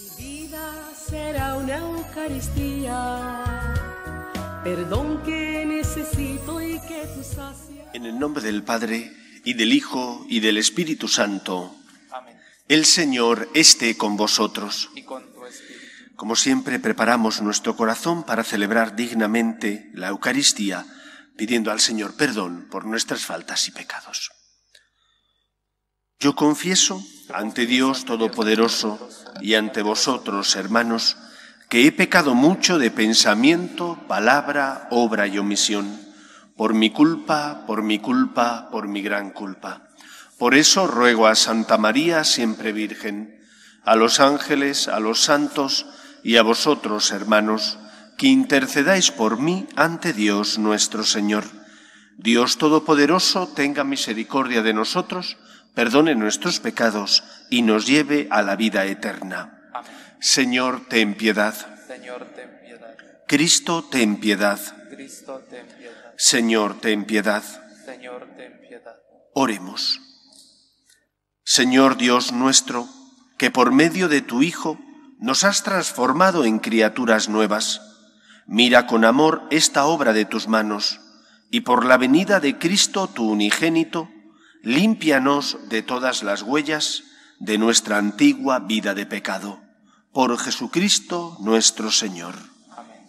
Mi vida será una Eucaristía, perdón que necesito y que tú sacias. En el nombre del Padre, y del Hijo, y del Espíritu Santo. Amén. El Señor esté con vosotros. Y con tu espíritu. Como siempre, preparamos nuestro corazón para celebrar dignamente la Eucaristía, pidiendo al Señor perdón por nuestras faltas y pecados. Yo confieso ante Dios Todopoderoso y ante vosotros, hermanos, que he pecado mucho de pensamiento, palabra, obra y omisión, por mi culpa, por mi gran culpa. Por eso ruego a Santa María, siempre Virgen, a los ángeles, a los santos y a vosotros, hermanos, que intercedáis por mí ante Dios nuestro Señor. Dios Todopoderoso tenga misericordia de nosotros, perdone nuestros pecados y nos lleve a la vida eterna. Amén. Señor, ten piedad. Señor, ten piedad. Cristo, ten piedad. Cristo, ten piedad. Señor, ten piedad. Señor, ten piedad. Oremos. Señor Dios nuestro, que por medio de tu Hijo nos has transformado en criaturas nuevas, mira con amor esta obra de tus manos, y por la venida de Cristo, tu unigénito, límpianos de todas las huellas de nuestra antigua vida de pecado. Por Jesucristo nuestro Señor. Amén.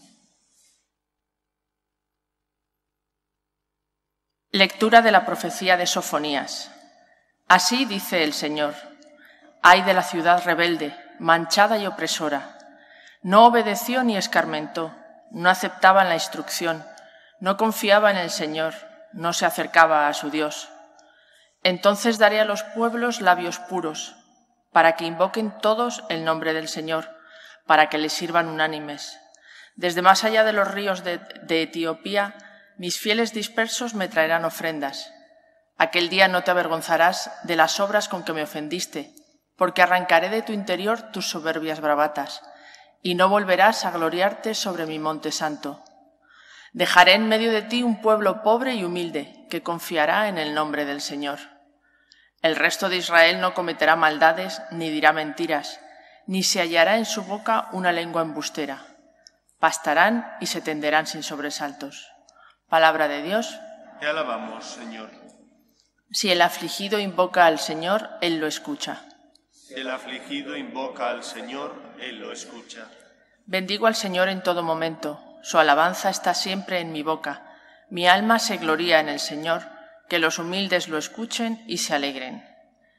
Lectura de la profecía de Sofonías. Así dice el Señor: ay de la ciudad rebelde, manchada y opresora. No obedeció ni escarmentó, no aceptaba la instrucción, no confiaba en el Señor, no se acercaba a su Dios. Entonces daré a los pueblos labios puros, para que invoquen todos el nombre del Señor, para que les sirvan unánimes. Desde más allá de los ríos de Etiopía, mis fieles dispersos me traerán ofrendas. Aquel día no te avergonzarás de las obras con que me ofendiste, porque arrancaré de tu interior tus soberbias bravatas, y no volverás a gloriarte sobre mi monte santo. Dejaré en medio de ti un pueblo pobre y humilde, que confiará en el nombre del Señor. El resto de Israel no cometerá maldades, ni dirá mentiras, ni se hallará en su boca una lengua embustera. Pastarán y se tenderán sin sobresaltos. Palabra de Dios. Te alabamos, Señor. Si el afligido invoca al Señor, Él lo escucha. El afligido invoca al Señor, Él lo escucha. Bendigo al Señor en todo momento. Su alabanza está siempre en mi boca. Mi alma se gloría en el Señor. Que los humildes lo escuchen y se alegren.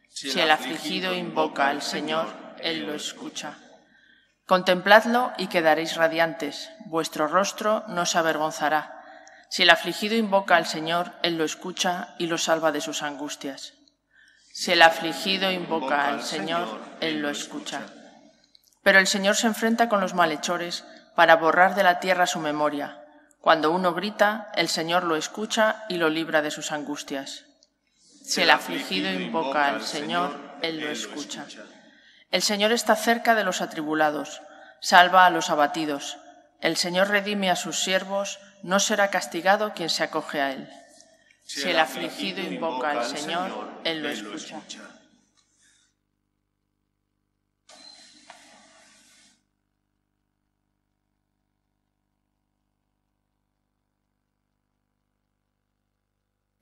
Si el afligido invoca al Señor, Él lo escucha. Contempladlo y quedaréis radiantes. Vuestro rostro no se avergonzará. Si el afligido invoca al Señor, Él lo escucha y lo salva de sus angustias. Si el afligido invoca al Señor, Él lo escucha. Pero el Señor se enfrenta con los malhechores para borrar de la tierra su memoria. Cuando uno grita, el Señor lo escucha y lo libra de sus angustias. Si el afligido invoca al Señor, Él lo escucha. El Señor está cerca de los atribulados, salva a los abatidos. El Señor redime a sus siervos, no será castigado quien se acoge a Él. Si el afligido invoca al Señor, Él lo escucha.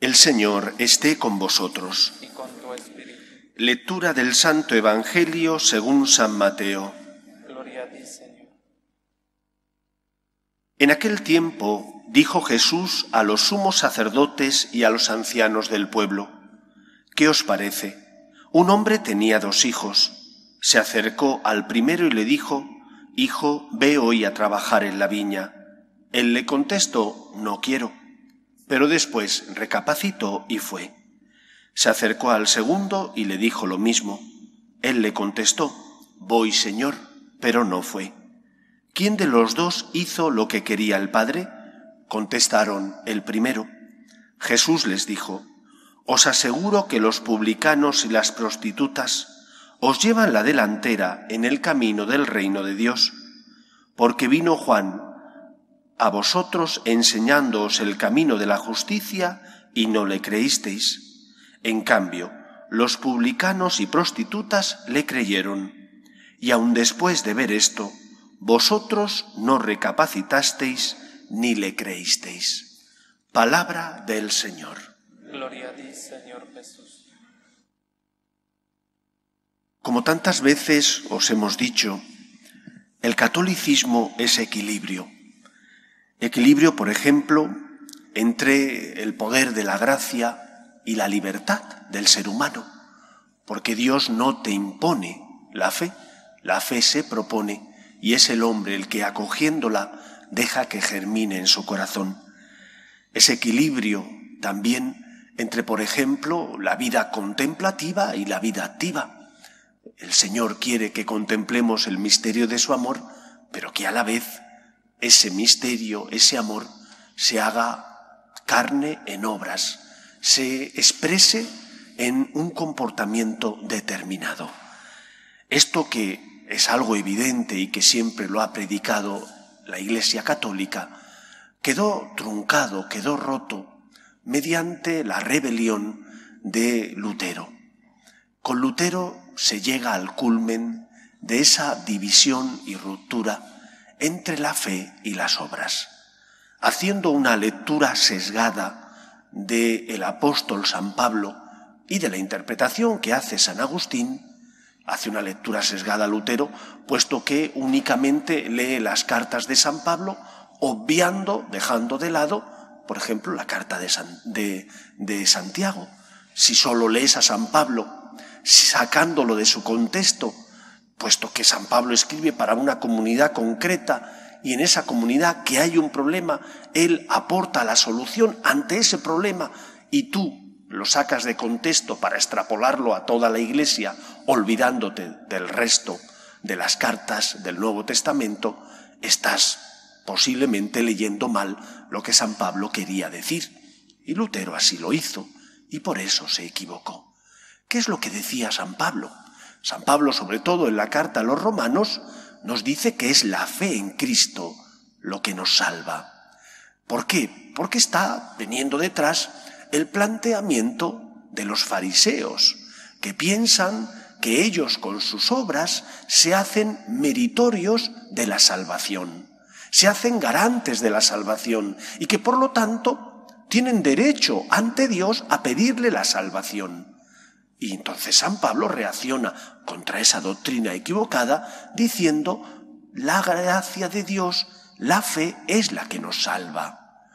El Señor esté con vosotros. Y con tu espíritu. Lectura del Santo Evangelio según San Mateo. Gloria a ti, Señor. En aquel tiempo dijo Jesús a los sumos sacerdotes y a los ancianos del pueblo: ¿qué os parece? Un hombre tenía 2 hijos. Se acercó al primero y le dijo: Hijo, ve hoy a trabajar en la viña. Él le contestó: no quiero. Pero después recapacitó y fue. Se acercó al segundo y le dijo lo mismo. Él le contestó: voy, Señor, pero no fue. ¿Quién de los 2 hizo lo que quería el Padre? Contestaron: el primero. Jesús les dijo: os aseguro que los publicanos y las prostitutas os llevan la delantera en el camino del reino de Dios, porque vino Juan a vosotros enseñándoos el camino de la justicia y no le creísteis. En cambio, los publicanos y prostitutas le creyeron. Y aun después de ver esto, vosotros no recapacitasteis ni le creísteis. Palabra del Señor. Gloria a ti, Señor Jesús. Como tantas veces os hemos dicho, el catolicismo es equilibrio. Equilibrio, por ejemplo, entre el poder de la gracia y la libertad del ser humano, porque Dios no te impone la fe se propone y es el hombre el que acogiéndola deja que germine en su corazón. Ese equilibrio también entre, por ejemplo, la vida contemplativa y la vida activa. El Señor quiere que contemplemos el misterio de su amor, pero que a la vez ese misterio, ese amor, se haga carne en obras, se exprese en un comportamiento determinado. Esto que es algo evidente y que siempre lo ha predicado la Iglesia Católica, quedó truncado, quedó roto mediante la rebelión de Lutero. Con Lutero se llega al culmen de esa división y ruptura entre la fe y las obras. Haciendo una lectura sesgada del apóstol San Pablo y de la interpretación que hace San Agustín, hace una lectura sesgada Lutero, puesto que únicamente lee las cartas de San Pablo, obviando, dejando de lado, por ejemplo, la carta de Santiago. Si solo lees a San Pablo, sacándolo de su contexto, puesto que San Pablo escribe para una comunidad concreta y en esa comunidad que hay un problema, él aporta la solución ante ese problema y tú lo sacas de contexto para extrapolarlo a toda la Iglesia, olvidándote del resto de las cartas del Nuevo Testamento, estás posiblemente leyendo mal lo que San Pablo quería decir. Y Lutero así lo hizo, y por eso se equivocó. ¿Qué es lo que decía San Pablo? San Pablo, sobre todo en la carta a los romanos, nos dice que es la fe en Cristo lo que nos salva. ¿Por qué? Porque está teniendo detrás el planteamiento de los fariseos, que piensan que ellos con sus obras se hacen meritorios de la salvación, se hacen garantes de la salvación y que por lo tanto tienen derecho ante Dios a pedirle la salvación. Y entonces San Pablo reacciona contra esa doctrina equivocada diciendo: la gracia de Dios, la fe es la que nos salva.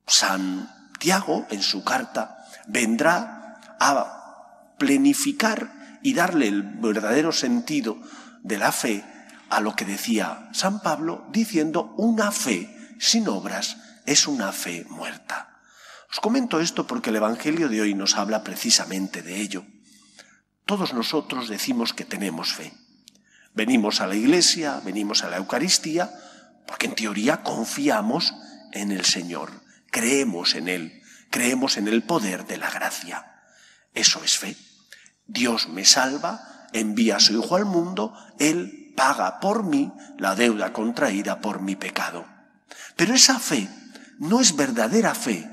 Santiago, en su carta, vendrá a plenificar y darle el verdadero sentido de la fe a lo que decía San Pablo, diciendo: una fe sin obras es una fe muerta. Os comento esto porque el Evangelio de hoy nos habla precisamente de ello. Todos nosotros decimos que tenemos fe. Venimos a la Iglesia, venimos a la Eucaristía, porque en teoría confiamos en el Señor, creemos en Él, creemos en el poder de la gracia. Eso es fe. Dios me salva, envía a su Hijo al mundo, Él paga por mí la deuda contraída por mi pecado. Pero esa fe no es verdadera fe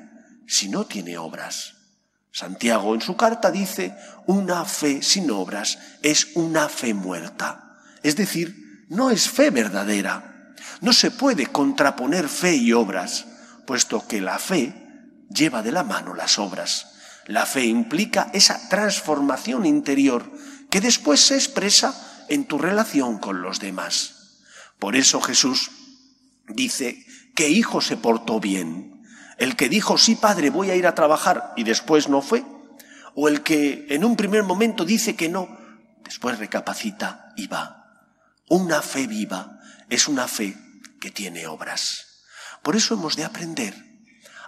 si no tiene obras. Santiago en su carta dice: una fe sin obras es una fe muerta. Es decir, no es fe verdadera. No se puede contraponer fe y obras, puesto que la fe lleva de la mano las obras. La fe implica esa transformación interior que después se expresa en tu relación con los demás. Por eso Jesús dice: ¿qué hijo se portó bien? ¿El que dijo: sí, padre, voy a ir a trabajar, y después no fue? ¿O el que en un primer momento dice que no, después recapacita y va? Una fe viva es una fe que tiene obras. Por eso hemos de aprender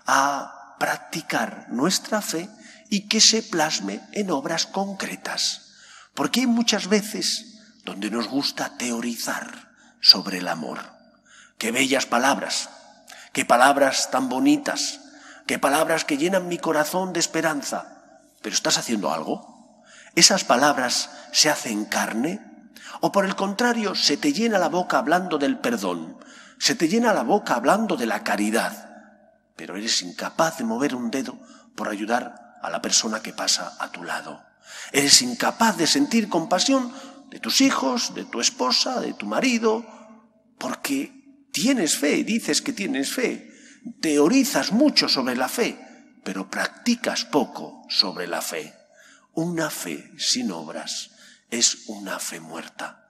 a practicar nuestra fe y que se plasme en obras concretas. Porque hay muchas veces donde nos gusta teorizar sobre el amor. ¡Qué bellas palabras! ¡Qué palabras tan bonitas! ¡Qué palabras que llenan mi corazón de esperanza! ¿Pero estás haciendo algo? ¿Esas palabras se hacen carne? ¿O por el contrario, se te llena la boca hablando del perdón? ¿Se te llena la boca hablando de la caridad? Pero eres incapaz de mover un dedo por ayudar a la persona que pasa a tu lado. Eres incapaz de sentir compasión de tus hijos, de tu esposa, de tu marido, porque tienes fe, dices que tienes fe, teorizas mucho sobre la fe, pero practicas poco sobre la fe. Una fe sin obras es una fe muerta.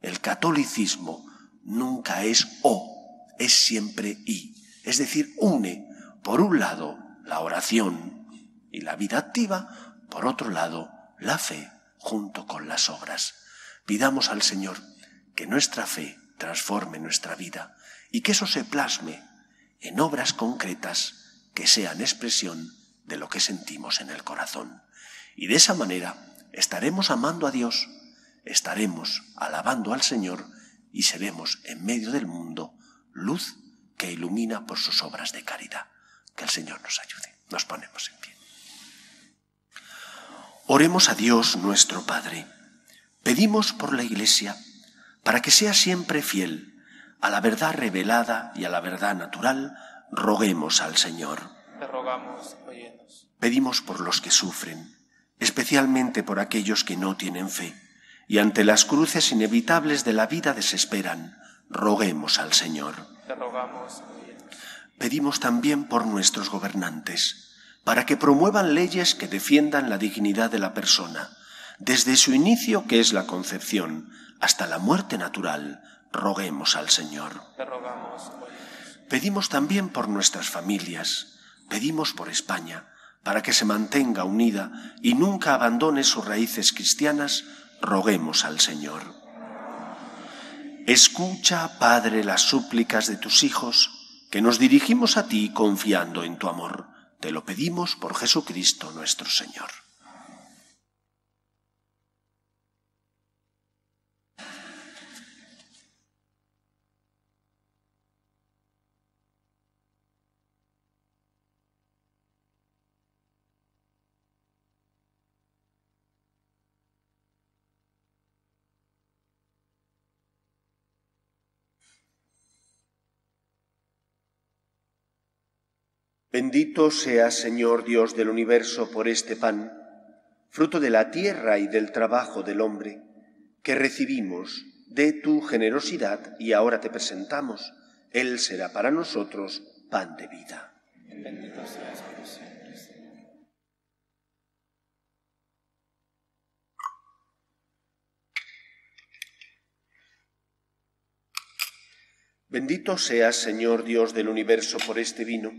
El catolicismo nunca es o, es siempre y. Es decir, une, por un lado, la oración y la vida activa, por otro lado, la fe junto con las obras. Pidamos al Señor que nuestra fe transforme nuestra vida y que eso se plasme en obras concretas que sean expresión de lo que sentimos en el corazón. Y de esa manera estaremos amando a Dios, estaremos alabando al Señor y seremos en medio del mundo luz que ilumina por sus obras de caridad. Que el Señor nos ayude. Nos ponemos en pie. Oremos a Dios nuestro Padre. Pedimos por la Iglesia para que sea siempre fiel a la verdad revelada y a la verdad natural. Roguemos al Señor. Te rogamos, óyenos. Pedimos por los que sufren, especialmente por aquellos que no tienen fe y ante las cruces inevitables de la vida desesperan. Roguemos al Señor. Te rogamos, óyenos. Pedimos también por nuestros gobernantes, para que promuevan leyes que defiendan la dignidad de la persona, desde su inicio, que es la concepción, hasta la muerte natural. Roguemos al Señor. Te rogamos, óyenos. Pedimos también por nuestras familias, pedimos por España, para que se mantenga unida y nunca abandone sus raíces cristianas. Roguemos al Señor. Escucha, Padre, las súplicas de tus hijos, que nos dirigimos a ti confiando en tu amor. Te lo pedimos por Jesucristo nuestro Señor. Bendito seas, Señor Dios del universo, por este pan, fruto de la tierra y del trabajo del hombre, que recibimos de tu generosidad y ahora te presentamos. Él será para nosotros pan de vida. Bendito seas por siempre, Señor. Bendito seas, Señor Dios del universo, por este vino,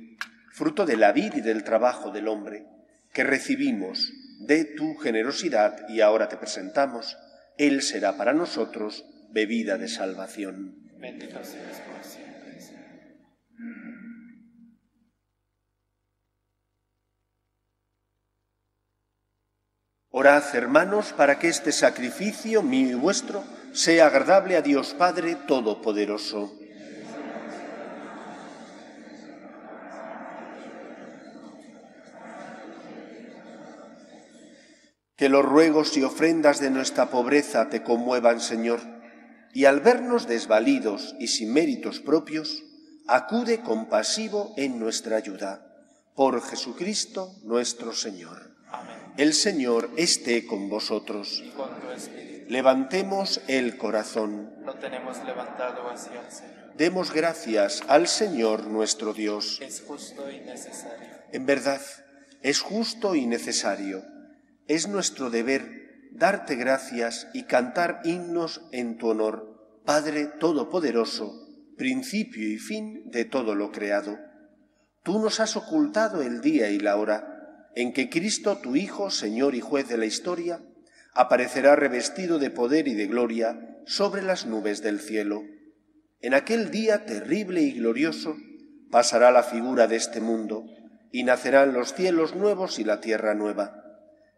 fruto de la vid y del trabajo del hombre, que recibimos de tu generosidad y ahora te presentamos. Él será para nosotros bebida de salvación. Bendito seas por siempre, Señor. Orad, hermanos, para que este sacrificio mío y vuestro sea agradable a Dios Padre Todopoderoso. Que los ruegos y ofrendas de nuestra pobreza te conmuevan, Señor, y al vernos desvalidos y sin méritos propios, acude compasivo en nuestra ayuda. Por Jesucristo nuestro Señor. Amén. El Señor esté con vosotros. Y con tu espíritu. Levantemos el corazón. Lo tenemos levantado hacia el Señor. Demos gracias al Señor nuestro Dios. Es justo y necesario. En verdad, es justo y necesario. Es nuestro deber darte gracias y cantar himnos en tu honor, Padre Todopoderoso, principio y fin de todo lo creado. Tú nos has ocultado el día y la hora en que Cristo, tu Hijo, Señor y Juez de la historia, aparecerá revestido de poder y de gloria sobre las nubes del cielo. En aquel día terrible y glorioso pasará la figura de este mundo y nacerán los cielos nuevos y la tierra nueva.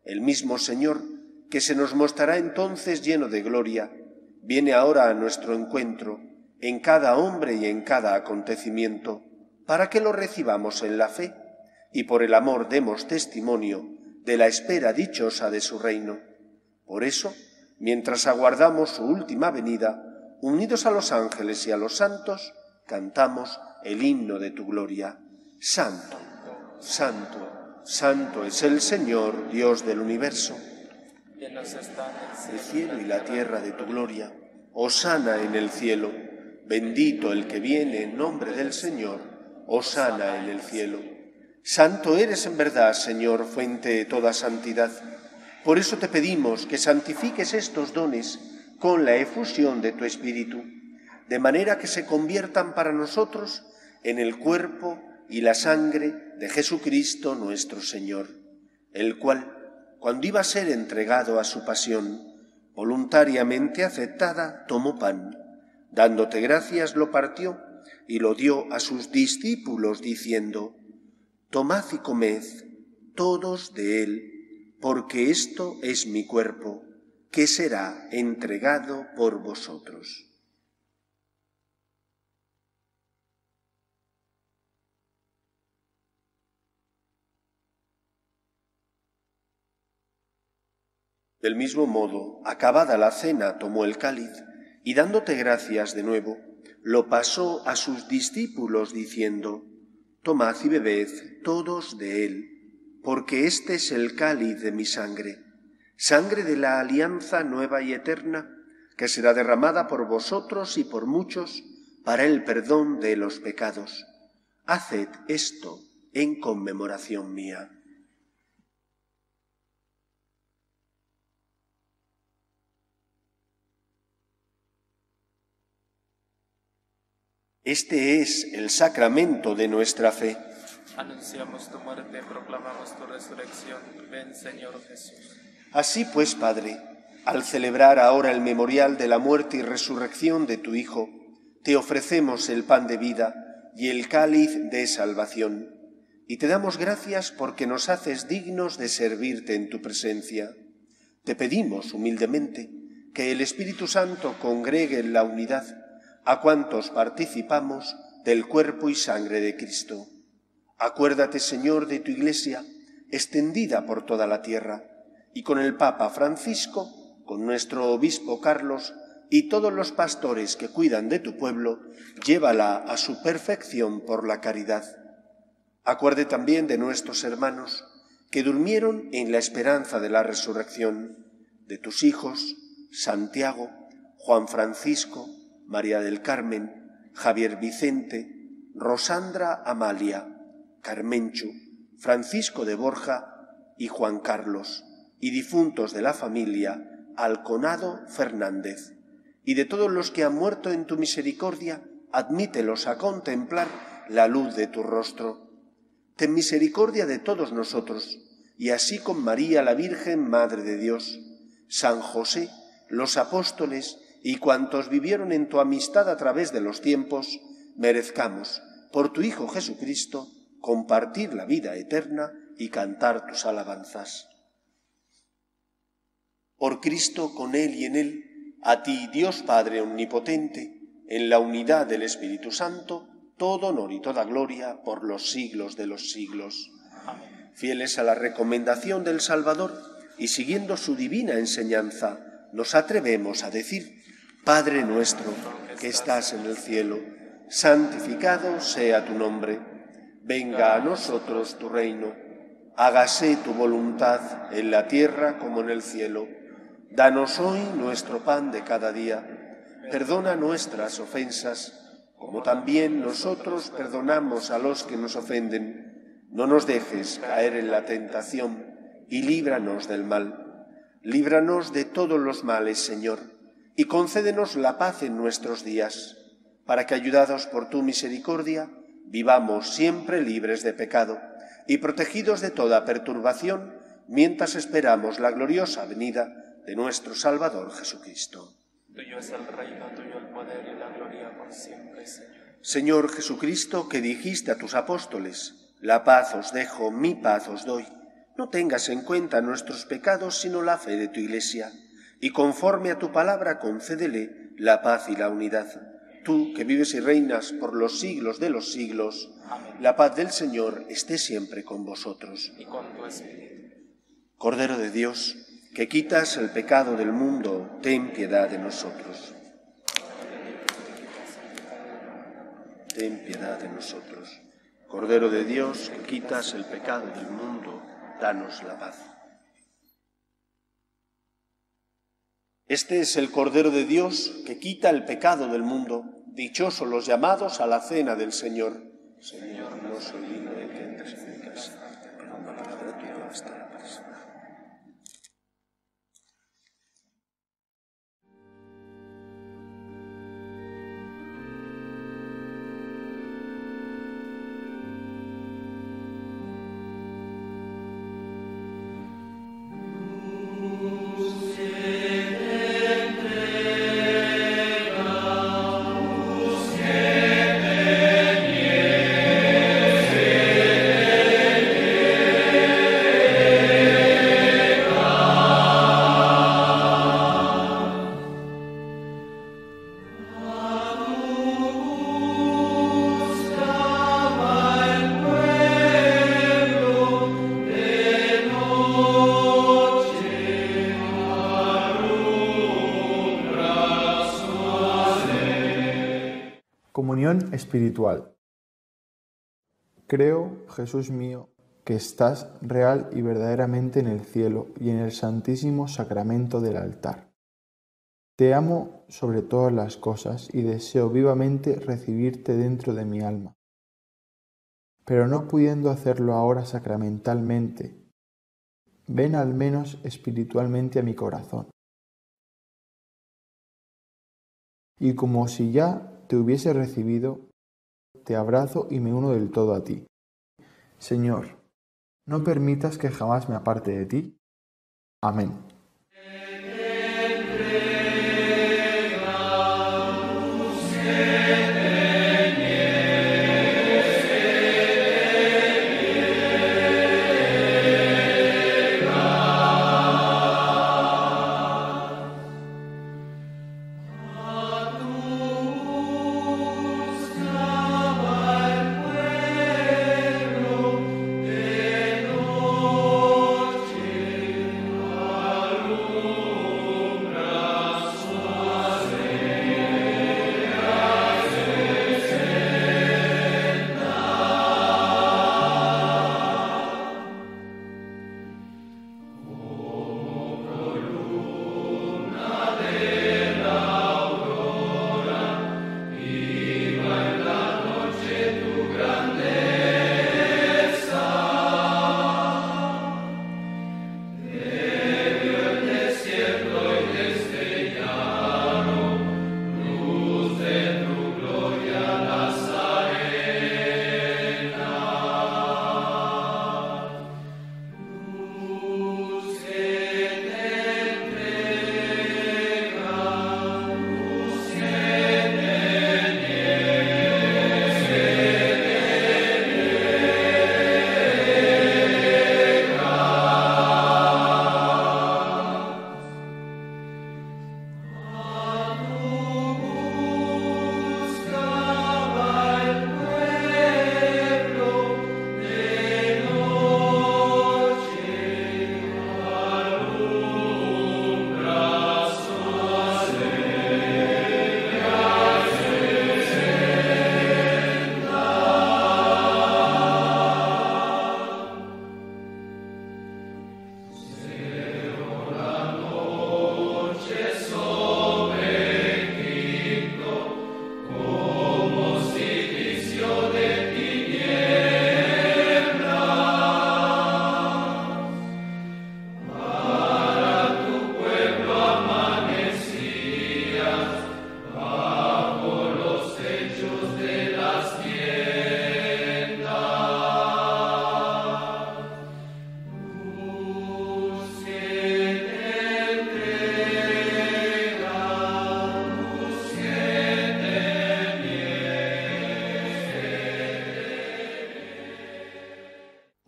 El mismo Señor, que se nos mostrará entonces lleno de gloria, viene ahora a nuestro encuentro, en cada hombre y en cada acontecimiento, para que lo recibamos en la fe y por el amor demos testimonio de la espera dichosa de su reino. Por eso, mientras aguardamos su última venida, unidos a los ángeles y a los santos, cantamos el himno de tu gloria. Santo, santo, santo es el Señor, Dios del universo. Llenos están el cielo y la tierra de tu gloria. Hosana en el cielo. Bendito el que viene en nombre del Señor. Hosana en el cielo. Santo eres en verdad, Señor, fuente de toda santidad. Por eso te pedimos que santifiques estos dones con la efusión de tu Espíritu, de manera que se conviertan para nosotros en el cuerpo y la sangre de Jesucristo nuestro Señor, el cual, cuando iba a ser entregado a su pasión, voluntariamente aceptada, tomó pan, dándote gracias lo partió y lo dio a sus discípulos diciendo: Tomad y comed todos de él, porque esto es mi cuerpo, que será entregado por vosotros. Del mismo modo, acabada la cena, tomó el cáliz y dándote gracias de nuevo, lo pasó a sus discípulos diciendo: Tomad y bebed todos de él, porque este es el cáliz de mi sangre, sangre de la alianza nueva y eterna, que será derramada por vosotros y por muchos para el perdón de los pecados. Haced esto en conmemoración mía. Este es el sacramento de nuestra fe. Anunciamos tu muerte, proclamamos tu resurrección. Ven, Señor Jesús. Así pues, Padre, al celebrar ahora el memorial de la muerte y resurrección de tu Hijo, te ofrecemos el pan de vida y el cáliz de salvación, y te damos gracias porque nos haces dignos de servirte en tu presencia. Te pedimos humildemente que el Espíritu Santo congregue en la unidad a cuantos participamos del cuerpo y sangre de Cristo. Acuérdate, Señor, de tu Iglesia, extendida por toda la tierra, y con el Papa Francisco, con nuestro Obispo Carlos y todos los pastores que cuidan de tu pueblo, llévala a su perfección por la caridad. Acuerde también de nuestros hermanos que durmieron en la esperanza de la resurrección, de tus hijos, Santiago, Juan Francisco, María del Carmen, Javier Vicente, Rosandra Amalia, Carmenchu, Francisco de Borja y Juan Carlos, y difuntos de la familia Alconado Fernández, y de todos los que han muerto en tu misericordia, admítelos a contemplar la luz de tu rostro. Ten misericordia de todos nosotros, y así con María la Virgen, Madre de Dios, San José, los apóstoles y cuantos vivieron en tu amistad a través de los tiempos, merezcamos, por tu Hijo Jesucristo, compartir la vida eterna y cantar tus alabanzas. Por Cristo, con Él y en Él, a ti, Dios Padre Omnipotente, en la unidad del Espíritu Santo, todo honor y toda gloria por los siglos de los siglos. Amén. Fieles a la recomendación del Salvador y siguiendo su divina enseñanza, nos atrevemos a decir: Padre nuestro, que estás en el cielo, santificado sea tu nombre. Venga a nosotros tu reino. Hágase tu voluntad en la tierra como en el cielo. Danos hoy nuestro pan de cada día. Perdona nuestras ofensas, como también nosotros perdonamos a los que nos ofenden. No nos dejes caer en la tentación y líbranos del mal. Líbranos de todos los males, Señor, y concédenos la paz en nuestros días, para que, ayudados por tu misericordia, vivamos siempre libres de pecado y protegidos de toda perturbación, mientras esperamos la gloriosa venida de nuestro Salvador Jesucristo. Tuyo es el reino, tuyo el poder y la gloria por siempre, Señor. Señor Jesucristo, que dijiste a tus apóstoles: la paz os dejo, mi paz os doy. No tengas en cuenta nuestros pecados, sino la fe de tu Iglesia, y conforme a tu palabra concédele la paz y la unidad. Tú, que vives y reinas por los siglos de los siglos, Amén. la paz del Señor esté siempre con vosotros. Y con tu espíritu. Cordero de Dios, que quitas el pecado del mundo, ten piedad de nosotros. Ten piedad de nosotros. Cordero de Dios, que quitas el pecado del mundo, danos la paz. Este es el Cordero de Dios que quita el pecado del mundo. Dichosos los llamados a la cena del Señor. Señor, no soy digno de que entres en mi casa, pero una palabra tuya bastará para salvar. Comunión espiritual. Creo, Jesús mío, que estás real y verdaderamente en el cielo y en el santísimo sacramento del altar. Te amo sobre todas las cosas y deseo vivamente recibirte dentro de mi alma. Pero no pudiendo hacerlo ahora sacramentalmente, ven al menos espiritualmente a mi corazón. Y como si ya te hubiese recibido, te abrazo y me uno del todo a ti. Señor, no permitas que jamás me aparte de ti. Amén.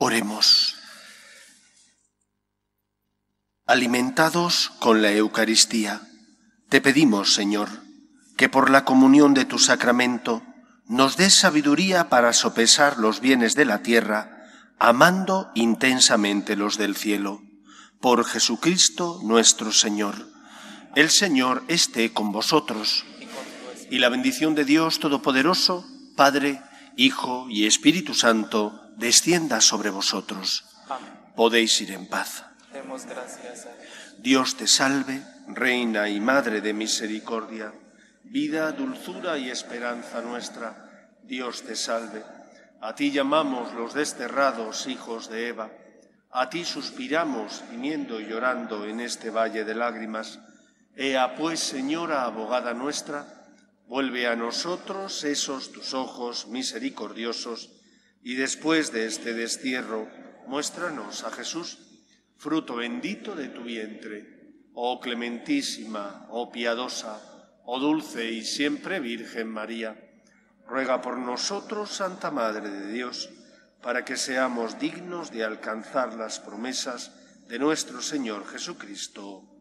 Oremos. Alimentados con la Eucaristía, te pedimos, Señor, que por la comunión de tu sacramento nos des sabiduría para sopesar los bienes de la tierra, amando intensamente los del cielo. Por Jesucristo nuestro Señor. El Señor esté con vosotros. Y la bendición de Dios Todopoderoso, Padre, Hijo y Espíritu Santo, descienda sobre vosotros. Amén. Podéis ir en paz. Demos gracias a Dios. Dios te salve, Reina y Madre de misericordia, vida, dulzura y esperanza nuestra, Dios te salve. A ti llamamos los desterrados hijos de Eva, a ti suspiramos, gimiendo y llorando en este valle de lágrimas. Ea pues, Señora, abogada nuestra, vuelve a nosotros esos tus ojos misericordiosos, y después de este destierro, muéstranos a Jesús, fruto bendito de tu vientre. Oh clementísima, oh piadosa, oh dulce y siempre Virgen María, ruega por nosotros, Santa Madre de Dios, para que seamos dignos de alcanzar las promesas de nuestro Señor Jesucristo.